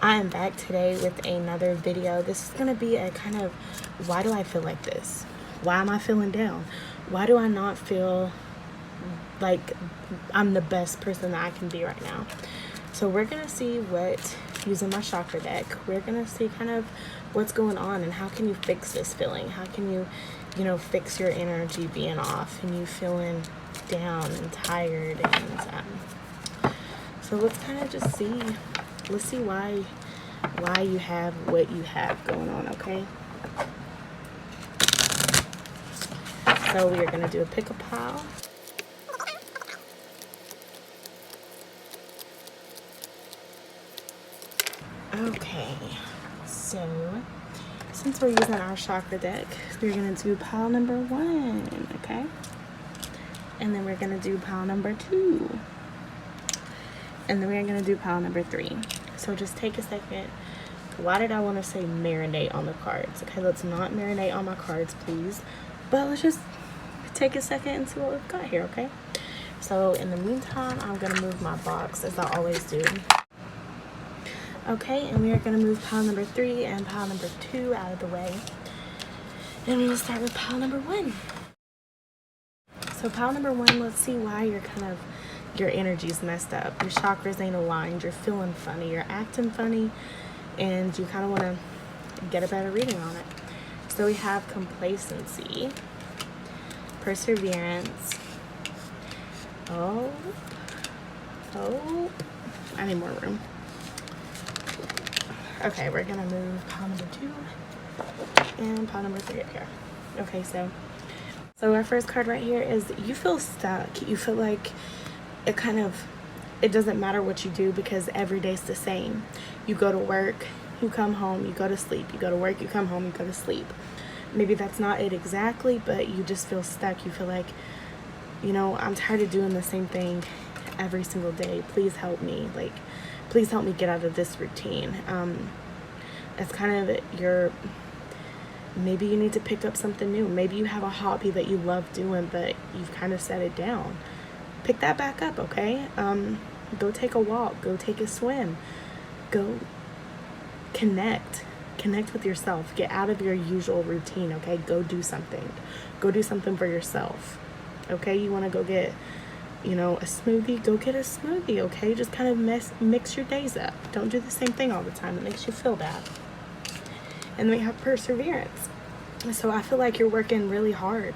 I am back today with another video. This is going to be a kind of, why do I feel like this? Why am I feeling down? Why do I not feel like I'm the best person that I can be right now? So we're going to see what, using my chakra deck, we're going to see kind of what's going on and how can you fix this feeling? How can you fix your energy being off and you feeling down and tired? And so let's kind of just see. Let's see why you have what you have going on, okay? So we are going to do a pick a pile. Okay, so since we're using our chakra deck, we're going to do pile number 1, okay? And then we're going to do pile number 2. And then we're going to do pile number 3. So just take a second. Why did I want to say marinate on the cards? Okay, let's not marinate on my cards, please. But let's just take a second and see what we've got here, okay? So in the meantime, I'm going to move my box as I always do. Okay, and we are going to move pile number 3 and pile number 2 out of the way. And we will start with pile number 1. So pile number 1, let's see why your energy's messed up. Your chakras ain't aligned. You're feeling funny. You're acting funny. And you kind of want to get a better reading on it. So we have complacency, perseverance. Oh, I need more room. Okay, we're gonna move pile number 2 and pile number 3 up here. Okay, so our first card right here is you feel stuck. You feel like it doesn't matter what you do because every day's the same. You go to work, you come home, you go to sleep. You go to work, you come home, you go to sleep. Maybe that's not it exactly, but you just feel stuck. You feel like, I'm tired of doing the same thing every single day. Please help me. Please help me get out of this routine. It's kind of maybe you need to pick up something new. Maybe you have a hobby that you love doing, but you've kind of set it down. Pick that back up, okay? Go take a walk. Go take a swim. Go connect with yourself. Get out of your usual routine, okay? Go do something. Go do something for yourself, okay? You want to go get a smoothie, go get a smoothie, okay? Just kind of mix your days up. Don't do the same thing all the time. It makes you feel bad. And then we have perseverance. So I feel like you're working really hard.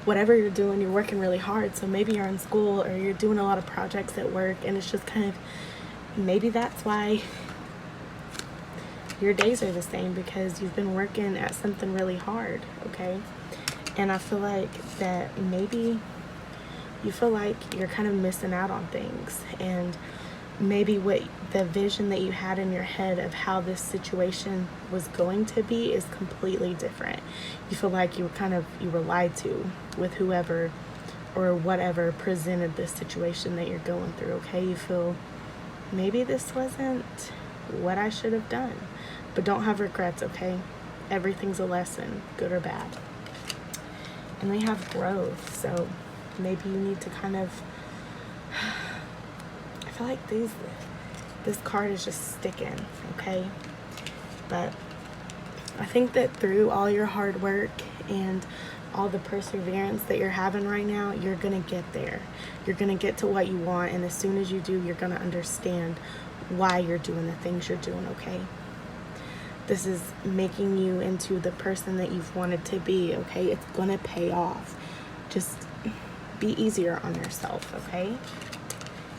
Whatever you're doing, you're working really hard. So maybe you're in school or you're doing a lot of projects at work, and it's just kind of, maybe that's why your days are the same, because you've been working at something really hard, okay? And I feel like that maybe you feel like you're kind of missing out on things, and maybe what the vision that you had in your head of how this situation was going to be is completely different. You feel like you were lied to with whoever or whatever presented this situation that you're going through, okay? You feel maybe this wasn't what I should have done, but don't have regrets, okay? Everything's a lesson, good or bad. And we have growth, so maybe you need to kind of, I feel like this card is just sticking, okay? But I think that through all your hard work and all the perseverance that you're having right now, you're gonna get there. You're gonna get to what you want, and as soon as you do, you're gonna understand why you're doing the things you're doing, okay? This is making you into the person that you've wanted to be, okay? It's gonna pay off. Just be easier on yourself, okay?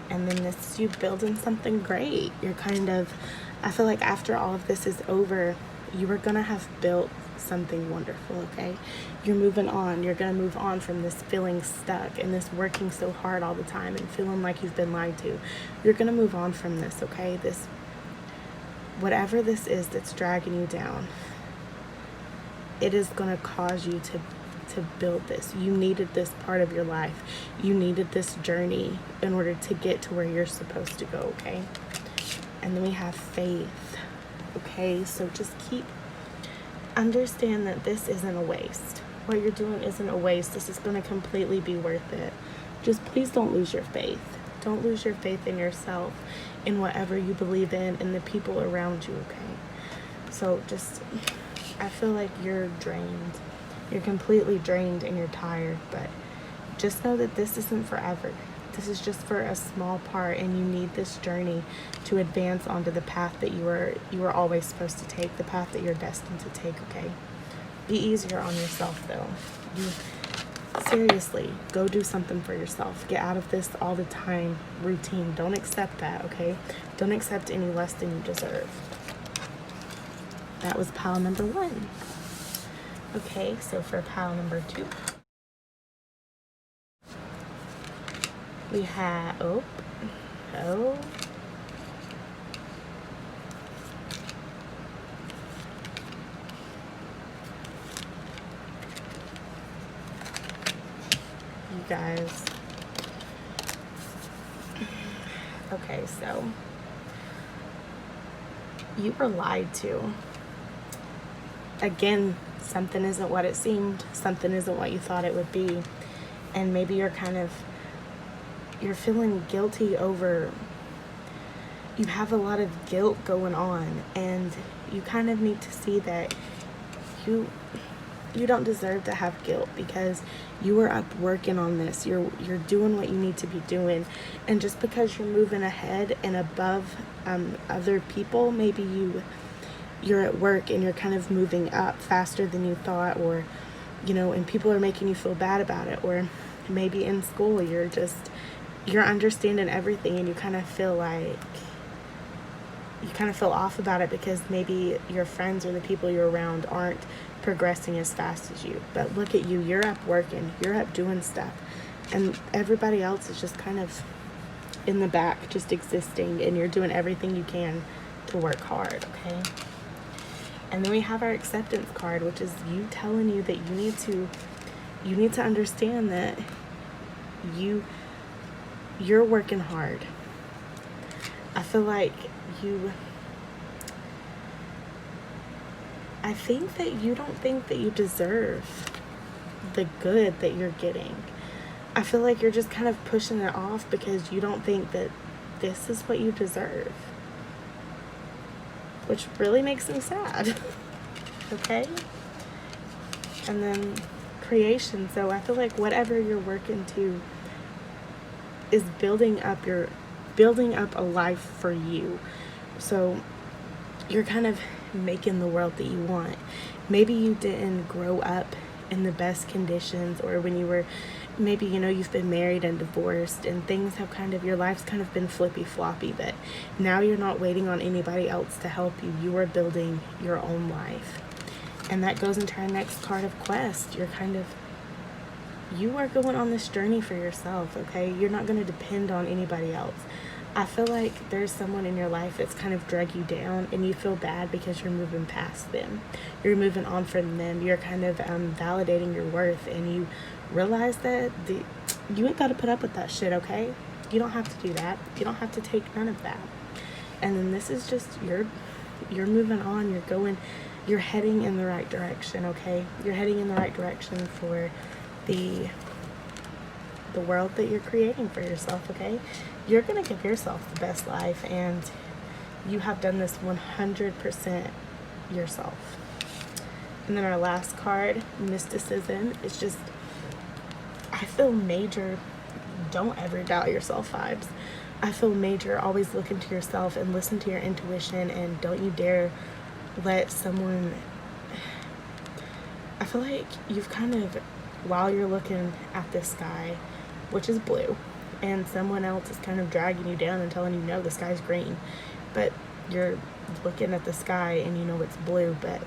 And then this is you building something great. I feel like after all of this is over, you are gonna have built something wonderful, okay? You're moving on. You're gonna move on from this feeling stuck and this working so hard all the time and feeling like you've been lied to. You're gonna move on from this, okay? Whatever this is that's dragging you down, it is gonna cause you to build this. You needed this part of your life. You needed this journey in order to get to where you're supposed to go, okay? And then we have faith, okay? So just understand that this isn't a waste. What you're doing isn't a waste. This is going to completely be worth it. Just please don't lose your faith. Don't lose your faith in yourself in whatever you believe in and the people around you, okay? So just, I feel like you're drained. You're completely drained and you're tired, but just know that this isn't forever. This is just for a small part, and you need this journey to advance onto the path that you were always supposed to take, the path that you're destined to take, okay? Be easier on yourself, though. Seriously, go do something for yourself. Get out of this all the time routine. Don't accept that, okay? Don't accept any less than you deserve. That was pile number 1. Okay, so for pile number 2, we have, oh, you guys. Okay, so you were lied to. Again, something isn't what it seemed. Something isn't what you thought it would be. And maybe you're feeling guilty over, you have a lot of guilt going on, and you kind of need to see that you don't deserve to have guilt, because you were up working on this. You're doing what you need to be doing, and just because you're moving ahead and above other people, maybe you're at work and you're kind of moving up faster than you thought, or and people are making you feel bad about it, or maybe in school you're understanding everything, and you kind of feel off about it because maybe your friends or the people you're around aren't progressing as fast as you. But look at you, you're up working, you're up doing stuff, and everybody else is just kind of in the back, just existing, and you're doing everything you can to work hard, okay? And then we have our acceptance card, which is you telling you that you need to understand that you're working hard. I feel like I think that you don't think that you deserve the good that you're getting. I feel like you're just kind of pushing it off because you don't think that this is what you deserve, which really makes me sad. Okay? And then creation. So I feel like whatever you're working to is building up a life for you. So you're kind of making the world that you want. Maybe you didn't grow up in the best conditions, or when you were, maybe you've been married and divorced, and things have your life's kind of been flippy floppy, but now you're not waiting on anybody else to help you. You are building your own life. And that goes into our next card of quest. You are going on this journey for yourself, okay? You're not going to depend on anybody else. I feel like there's someone in your life that's kind of drug you down, and you feel bad because you're moving past them. You're moving on from them. You're kind of validating your worth, and you realize that you ain't got to put up with that shit, okay? You don't have to do that. You don't have to take none of that. And then this is just, you're moving on. You're heading in the right direction, okay? You're heading in the right direction for the world that you're creating for yourself, okay? You're going to give yourself the best life, and you have done this 100% yourself. And then our last card, mysticism, is just, I feel major, don't ever doubt yourself vibes. I feel major, always look into yourself and listen to your intuition, and don't you dare let someone, I feel like you've kind of, while you're looking at this sky, which is blue, and someone else is kind of dragging you down and telling you, no, the sky's green, but you're looking at the sky and you know it's blue, but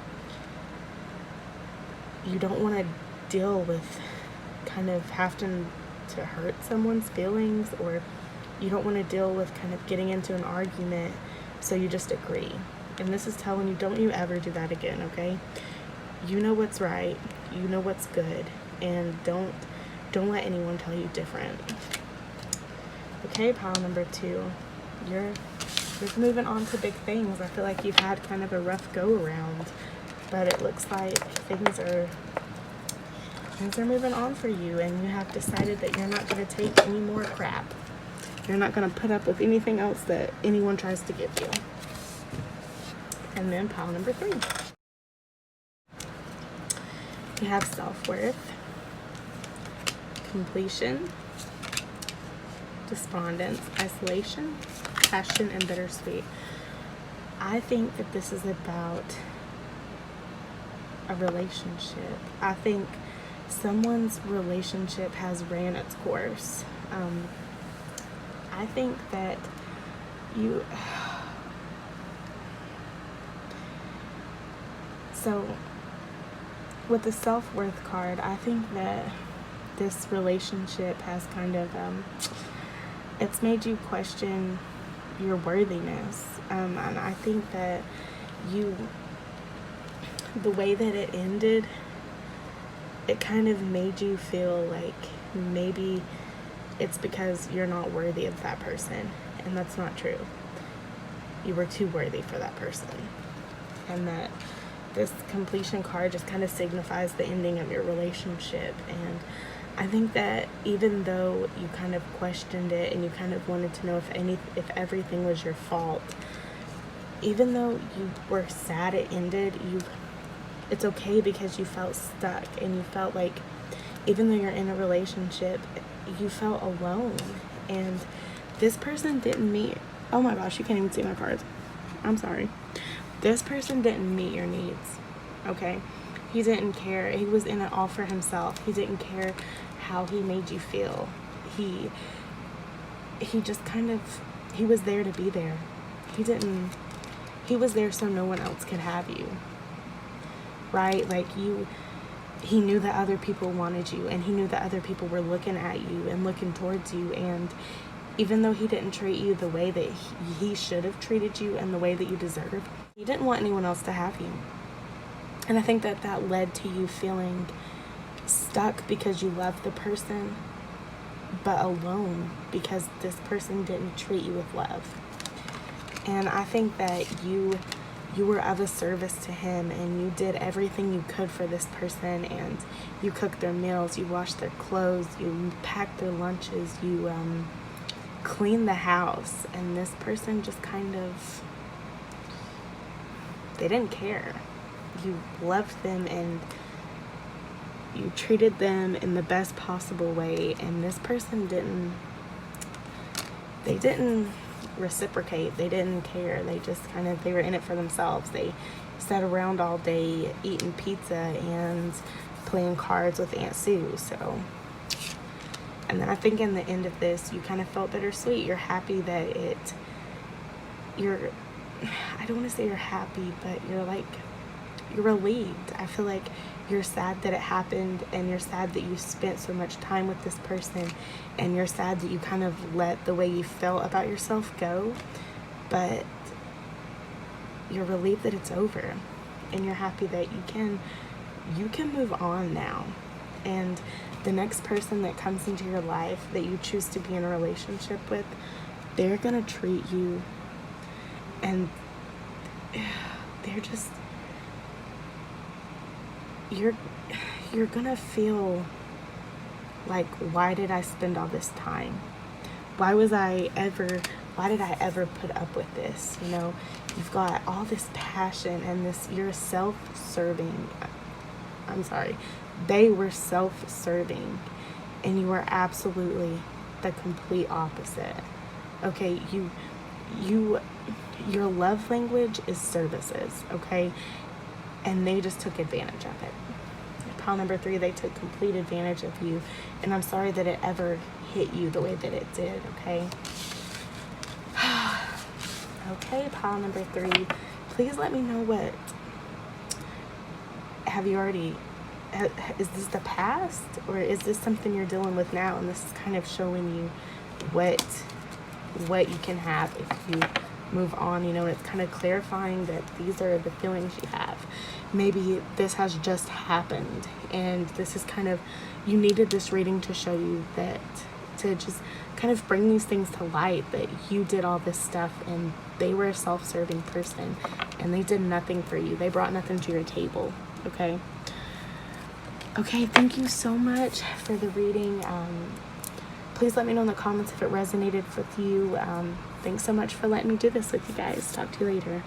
you don't want to deal with kind of having to hurt someone's feelings, or you don't want to deal with kind of getting into an argument, so you just agree. And this is telling you, don't you ever do that again, okay? You know what's right, you know what's good, and don't let anyone tell you different. Okay, pile number 2. You're moving on to big things. I feel like you've had kind of a rough go around, but it looks like things are moving on for you, and you have decided that you're not going to take any more crap. You're not going to put up with anything else that anyone tries to give you. And then pile number 3. You have self-worth, completion, despondence, isolation, passion, and bittersweet. I think that this is about a relationship. I think someone's relationship has ran its course. I think that you... So, with the self-worth card, I think that this relationship has kind of, it's made you question your worthiness. And I think that the way that it ended, it kind of made you feel like maybe it's because you're not worthy of that person. And that's not true. You were too worthy for that person. And that this completion card just kind of signifies the ending of your relationship. And I think that even though you kind of questioned it and you kind of wanted to know if everything was your fault, even though you were sad it ended, it's okay because you felt stuck and you felt like even though you're in a relationship, you felt alone. And this person didn't meet, oh my gosh, you can't even see my cards. I'm sorry. This person didn't meet your needs, okay? He didn't care. He was in it all for himself. He didn't care how he made you feel. He just kind of, he was there to be there. He was there so no one else could have you, right? Like he knew that other people wanted you, and he knew that other people were looking at you and looking towards you. And even though he didn't treat you the way that he should have treated you and the way that you deserve, he didn't want anyone else to have you. And I think that led to you feeling stuck because you loved the person, but alone because this person didn't treat you with love. And I think that you were of a service to him, and you did everything you could for this person, and you cooked their meals, you washed their clothes, you packed their lunches, you cleaned the house, and this person just kind of, they didn't care. You loved them and you treated them in the best possible way, and this person didn't reciprocate. They didn't care. They just they were in it for themselves. They sat around all day eating pizza and playing cards with Aunt Sue. So, and then I think in the end of this, you kind of felt bittersweet. You're happy that I don't want to say you're happy, but you're relieved. I feel like you're sad that it happened, and you're sad that you spent so much time with this person, and you're sad that you kind of let the way you felt about yourself go, but you're relieved that it's over, and you're happy that you can move on now. And the next person that comes into your life that you choose to be in a relationship with, they're gonna treat you, and they're just, you're gonna feel like, why did I spend all this time? Why did I ever put up with this? You know, you've got all this passion and you're self-serving. I'm sorry. They were self-serving, and you were absolutely the complete opposite. Okay, your love language is services, okay? And they just took advantage of it. Pile number 3, they took complete advantage of you, and I'm sorry that it ever hit you the way that it did, okay? Okay, pile number 3, please let me know is this the past, or is this something you're dealing with now, and this is kind of showing you what you can have if you move on, you know, and it's kind of clarifying that these are the feelings you have. Maybe this has just happened, and this is kind of, you needed this reading to show you that, to just kind of bring these things to light, that you did all this stuff and they were a self-serving person and they did nothing for you. They brought nothing to your table, okay? Okay, thank you so much for the reading. please let me know in the comments if it resonated with you. Thanks so much for letting me do this with you guys. Talk to you later.